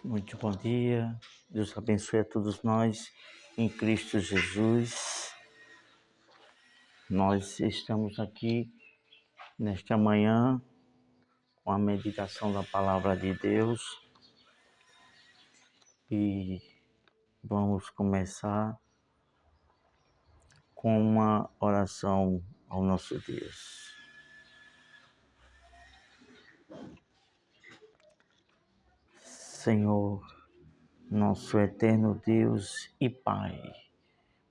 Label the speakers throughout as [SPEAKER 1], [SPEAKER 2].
[SPEAKER 1] Muito bom dia, Deus abençoe a todos nós em Cristo Jesus. Nós estamos aqui nesta manhã com a meditação da Palavra de Deus e vamos começar com uma oração ao nosso Deus. Senhor, nosso eterno Deus e Pai,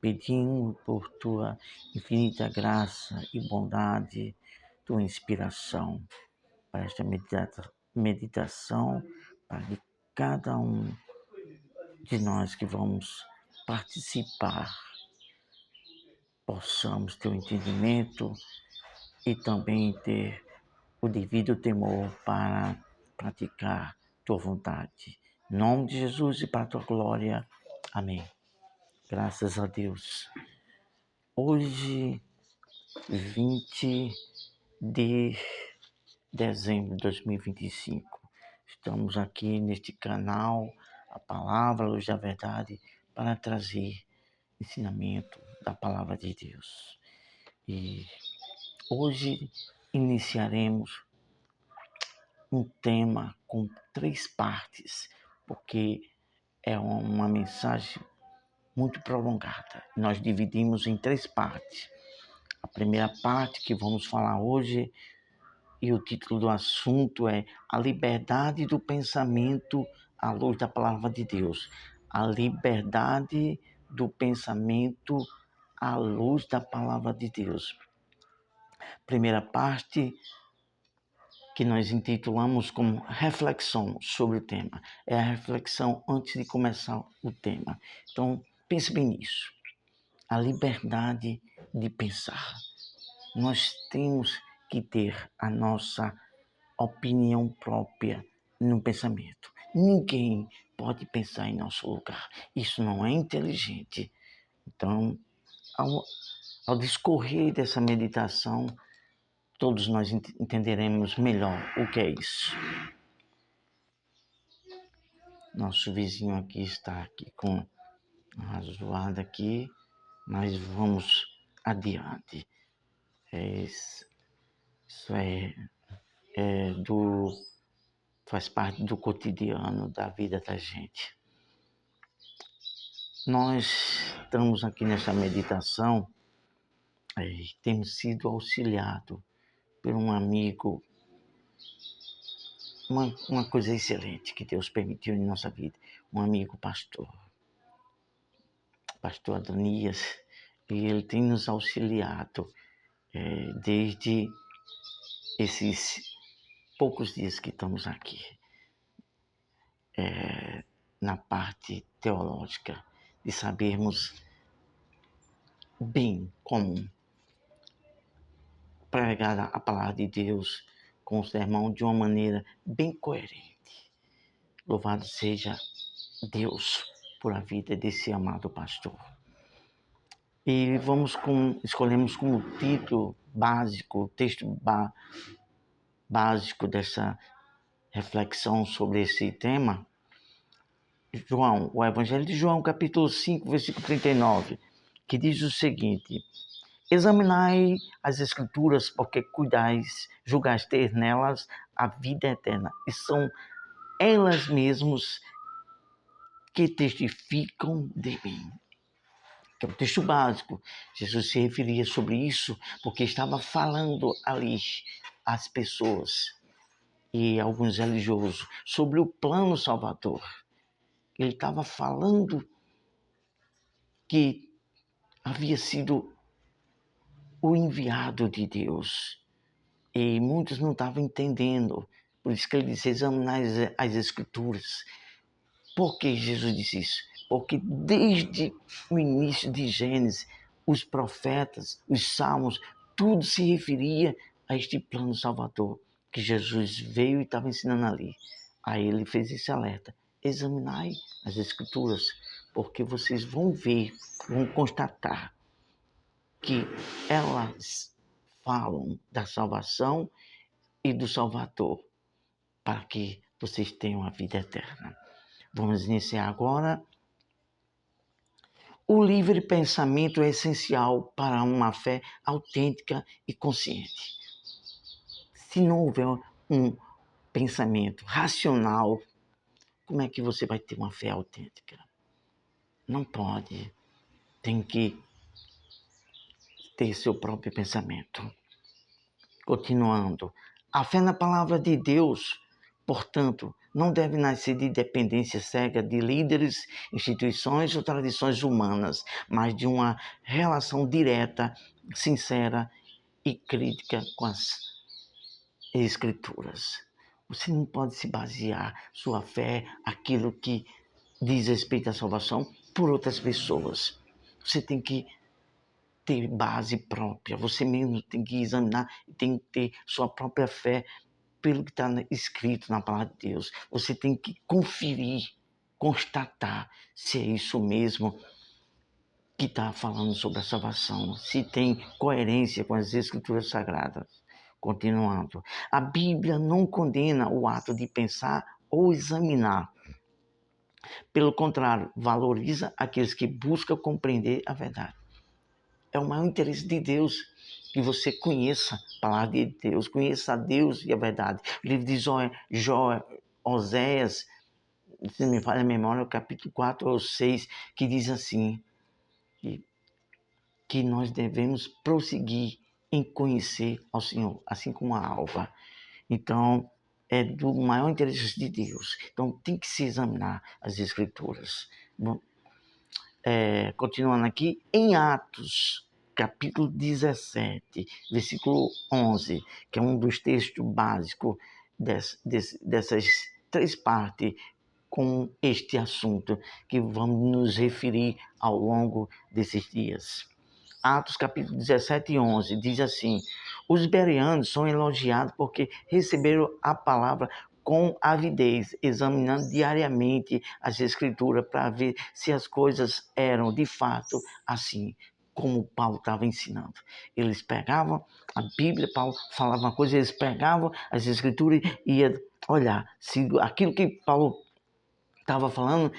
[SPEAKER 1] pedimos por Tua infinita graça e bondade, Tua inspiração para esta meditação, para que cada um de nós que vamos participar possamos ter o entendimento e também ter o devido temor para praticar Tua vontade. Em nome de Jesus e para a Tua glória. Amém. Graças a Deus. Hoje, 20 de dezembro de 2025, estamos aqui neste canal, a Palavra Luz da Verdade, para trazer ensinamento da Palavra de Deus. E hoje iniciaremos um tema com 3 partes, porque é uma mensagem muito prolongada. Nós dividimos em 3 partes. A primeira parte que vamos falar hoje, e o título do assunto é A Liberdade do Pensamento à Luz da Palavra de Deus. A liberdade do pensamento à luz da Palavra de Deus. Primeira parte, que nós intitulamos como reflexão sobre o tema. É a reflexão antes de começar o tema. Então, pense bem nisso. A liberdade de pensar. Nós temos que ter a nossa opinião própria no pensamento. Ninguém pode pensar em nosso lugar. Isso não é inteligente. Então, ao discorrer dessa meditação, todos nós entenderemos melhor o que é isso. Nosso vizinho aqui está aqui com uma zoada aqui, mas vamos adiante. Isso faz parte do cotidiano da vida da gente. Nós estamos aqui nessa meditação e temos sido auxiliados por um amigo, uma coisa excelente que Deus permitiu em nossa vida, um amigo pastor Adonias, e ele tem nos auxiliado desde esses poucos dias que estamos aqui, na parte teológica, de sabermos bem como pregar a palavra de Deus com o sermão de uma maneira bem coerente. Louvado seja Deus por a vida desse amado pastor. E escolhemos como título básico, o texto básico dessa reflexão sobre esse tema, o Evangelho de João, capítulo 5, versículo 39, que diz o seguinte: Examinai as Escrituras, porque julgais ter nelas a vida eterna, e são elas mesmas que testificam de mim. Que é o texto básico. Jesus se referia sobre isso porque estava falando ali às pessoas e alguns religiosos sobre o plano salvador. Ele estava falando que havia sido o enviado de Deus. E muitos não estavam entendendo. Por isso que ele disse, examinar as Escrituras. Por que Jesus disse isso? Porque desde o início de Gênesis, os profetas, os salmos, tudo se referia a este plano salvador que Jesus veio e estava ensinando ali. Aí ele fez esse alerta. Examinai as Escrituras, porque vocês vão ver, vão constatar que elas falam da salvação e do Salvador, para que vocês tenham a vida eterna. Vamos iniciar agora. O livre pensamento é essencial para uma fé autêntica e consciente. Se não houver um pensamento racional, como é que você vai ter uma fé autêntica? Não pode. Tem que ter seu próprio pensamento. Continuando. A fé na palavra de Deus, portanto, não deve nascer de dependência cega de líderes, instituições ou tradições humanas, mas de uma relação direta, sincera e crítica com as Escrituras. Você não pode se basear sua fé, aquilo que diz respeito à salvação, por outras pessoas. Você tem que ter base própria, você mesmo tem que examinar, tem que ter sua própria fé pelo que está escrito na palavra de Deus. Você tem que conferir, constatar se é isso mesmo que está falando sobre a salvação, se tem coerência com as Escrituras Sagradas. Continuando, a Bíblia não condena o ato de pensar ou examinar. Pelo contrário, valoriza aqueles que buscam compreender a verdade. É o maior interesse de Deus que você conheça a palavra de Deus, conheça a Deus e a verdade. O livro de Oséias, se não me falha a memória, o capítulo 4 ou 6, que diz assim, que nós devemos prosseguir em conhecer ao Senhor, assim como a alva. Então, é do maior interesse de Deus. Então, tem que se examinar as Escrituras. Bom, continuando aqui, em Atos, capítulo 17, versículo 11, que é um dos textos básicos dessas três partes com este assunto que vamos nos referir ao longo desses dias. Atos capítulo 17 e 11 diz assim: os bereanos são elogiados porque receberam a palavra com avidez, examinando diariamente as Escrituras para ver se as coisas eram de fato assim como Paulo estava ensinando. Eles pegavam a Bíblia, Paulo falava uma coisa, eles pegavam as Escrituras e iam olhar se aquilo que Paulo estava falando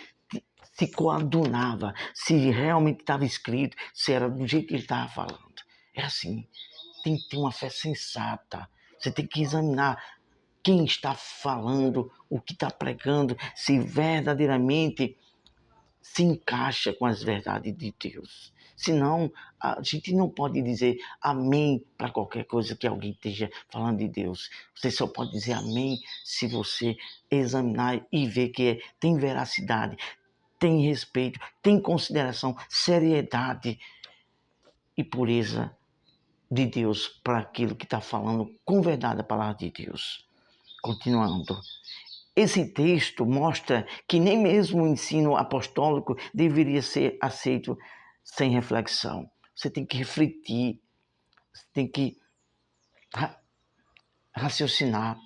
[SPEAKER 1] se coadunava, se realmente estava escrito, se era do jeito que ele estava falando. É assim, tem que ter uma fé sensata. Você tem que examinar quem está falando, o que está pregando, se verdadeiramente se encaixa com as verdades de Deus. Senão, a gente não pode dizer amém para qualquer coisa que alguém esteja falando de Deus. Você só pode dizer amém se você examinar e ver que tem veracidade, tem respeito, tem consideração, seriedade e pureza de Deus para aquilo que está falando com verdade a palavra de Deus. Continuando. Esse texto mostra que nem mesmo o ensino apostólico deveria ser aceito sem reflexão. Você tem que refletir, você tem que raciocinar,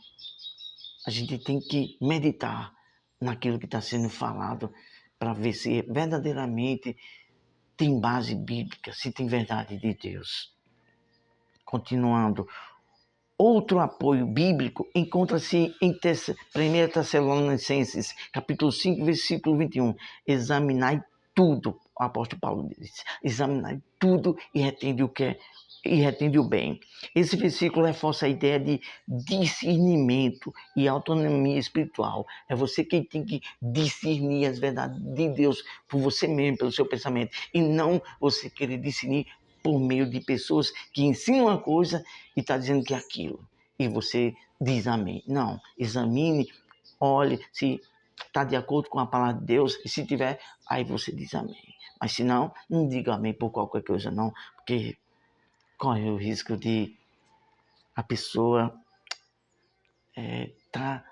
[SPEAKER 1] a gente tem que meditar naquilo que está sendo falado para ver se verdadeiramente tem base bíblica, se tem verdade de Deus. Continuando. Outro apoio bíblico encontra-se em 1 Tessalonicenses, capítulo 5, versículo 21. Examinai tudo, o apóstolo Paulo diz, examinai tudo e retende o que é, e retende o bem. Esse versículo reforça a ideia de discernimento e autonomia espiritual. É você quem tem que discernir as verdades de Deus por você mesmo, pelo seu pensamento, e não você querer discernir por meio de pessoas que ensinam uma coisa e está dizendo que é aquilo. E você diz amém. Não, examine, olhe se está de acordo com a palavra de Deus. E se tiver, aí você diz amém. Mas se não, não diga amém por qualquer coisa não. Porque corre o risco de a pessoa tá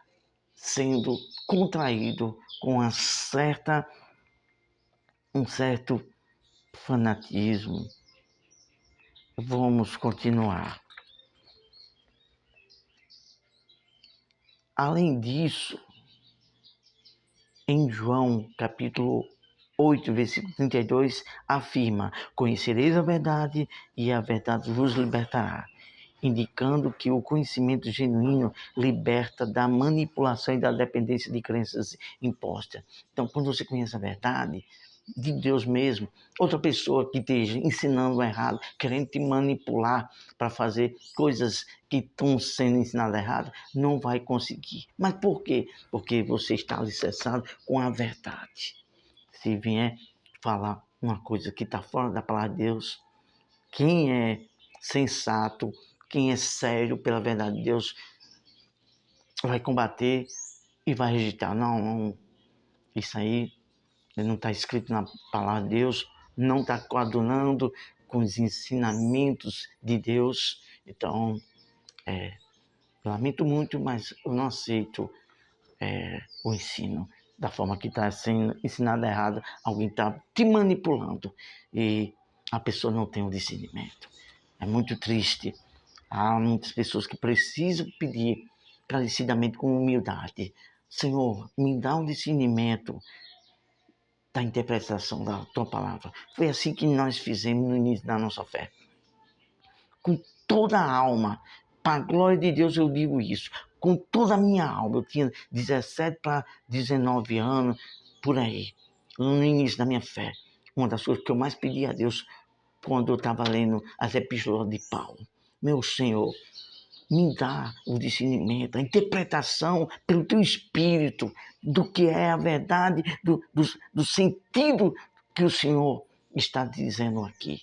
[SPEAKER 1] sendo contraído com um certo fanatismo. Vamos continuar. Além disso, em João, capítulo 8, versículo 32, afirma: conhecereis a verdade e a verdade vos libertará. indicando que o conhecimento genuíno liberta da manipulação e da dependência de crenças impostas. Então, quando você conhece a verdade de Deus mesmo, outra pessoa que esteja ensinando o errado, querendo te manipular para fazer coisas que estão sendo ensinadas erradas, não vai conseguir. Mas por quê? Porque você está alicerçado com a verdade. Se vier falar uma coisa que está fora da palavra de Deus, quem é sensato, quem é sério pela verdade de Deus, vai combater e vai rejeitar. Não, isso aí não está escrito na palavra de Deus, não está coadunando com os ensinamentos de Deus. Então, lamento muito, mas eu não aceito o ensino da forma que está sendo ensinado errado. Alguém está te manipulando e a pessoa não tem o discernimento. É muito triste. Há muitas pessoas que precisam pedir encarecidamente com humildade: Senhor, me dá um discernimento da interpretação da tua palavra. Foi assim que nós fizemos no início da nossa fé. Com toda a alma, para a glória de Deus eu digo isso, com toda a minha alma. Eu tinha 17 para 19 anos, por aí, no início da minha fé. Uma das coisas que eu mais pedi a Deus quando eu estava lendo as epístolas de Paulo: meu Senhor, me dá o discernimento, a interpretação pelo teu espírito do que é a verdade, do sentido que o Senhor está dizendo aqui,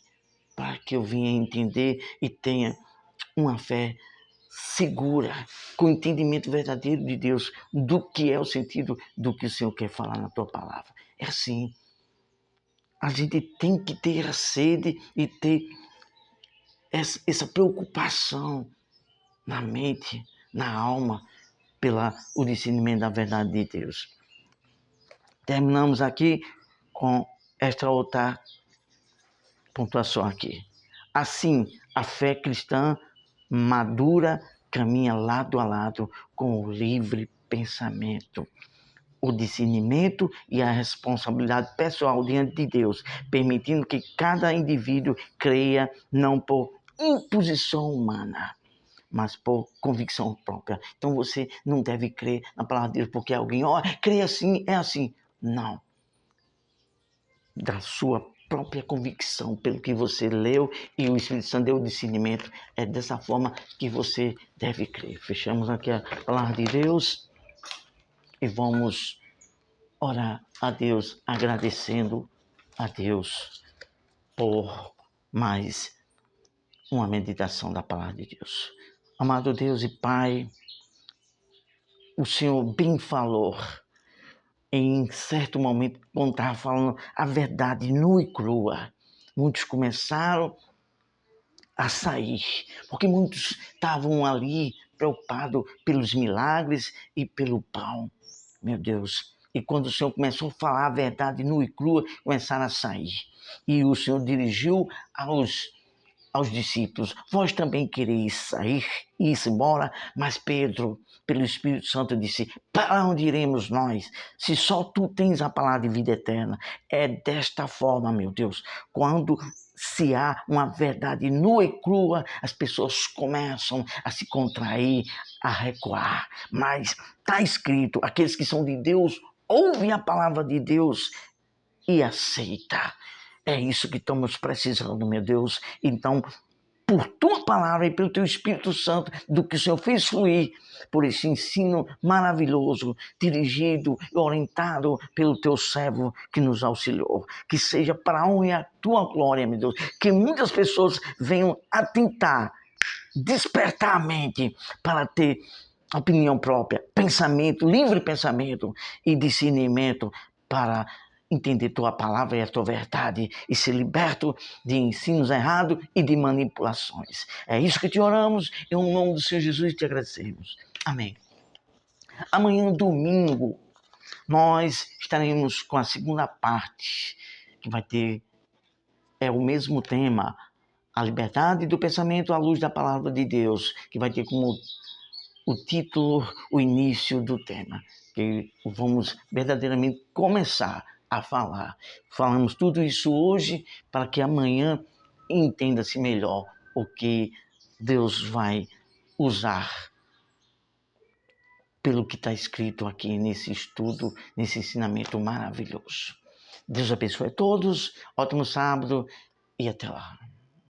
[SPEAKER 1] para que eu venha entender e tenha uma fé segura, com o entendimento verdadeiro de Deus, do que é o sentido do que o Senhor quer falar na tua palavra. É assim. A gente tem que ter a sede e ter essa preocupação na mente, na alma, pelo discernimento da verdade de Deus. Terminamos aqui com esta outra pontuação aqui. Assim, a fé cristã madura caminha lado a lado com o livre pensamento, o discernimento e a responsabilidade pessoal diante de Deus, permitindo que cada indivíduo creia não por imposição humana, mas por convicção própria. Então você não deve crer na palavra de Deus porque alguém, crê assim, é assim. Não. Da sua própria convicção, pelo que você leu e o Espírito Santo deu o discernimento, é dessa forma que você deve crer. Fechamos aqui a palavra de Deus e vamos orar a Deus, agradecendo a Deus por mais uma meditação da palavra de Deus. Amado Deus e Pai, o Senhor bem falou em certo momento, quando estava falando a verdade nua e crua. Muitos começaram a sair, porque muitos estavam ali preocupados pelos milagres e pelo pão, meu Deus. E quando o Senhor começou a falar a verdade nua e crua, começaram a sair. E o Senhor dirigiu aos discípulos: vós também quereis sair e ir embora? Mas Pedro, pelo Espírito Santo, disse: para onde iremos nós, se só tu tens a palavra de vida eterna? É desta forma, meu Deus, quando se há uma verdade nua e crua, as pessoas começam a se contrair, a recuar. Mas está escrito: aqueles que são de Deus ouvem a palavra de Deus e aceita. É isso que estamos precisando, meu Deus. Então, por tua palavra e pelo teu Espírito Santo, do que o Senhor fez fluir, por esse ensino maravilhoso, dirigido e orientado pelo teu servo que nos auxiliou. Que seja para a honra e a tua glória, meu Deus. Que muitas pessoas venham a tentar despertar a mente para ter opinião própria, pensamento, livre pensamento e discernimento para entender tua palavra e a tua verdade e ser liberto de ensinos errados e de manipulações. É isso que te oramos, em nome do Senhor Jesus te agradecemos. Amém. Amanhã, domingo, nós estaremos com a segunda parte, que vai ter o mesmo tema: a liberdade do pensamento à luz da palavra de Deus, que vai ter como o título, o início do tema, que vamos verdadeiramente começar a falar. Falamos tudo isso hoje para que amanhã entenda-se melhor o que Deus vai usar pelo que está escrito aqui nesse estudo, nesse ensinamento maravilhoso. Deus abençoe a todos, ótimo sábado e até lá.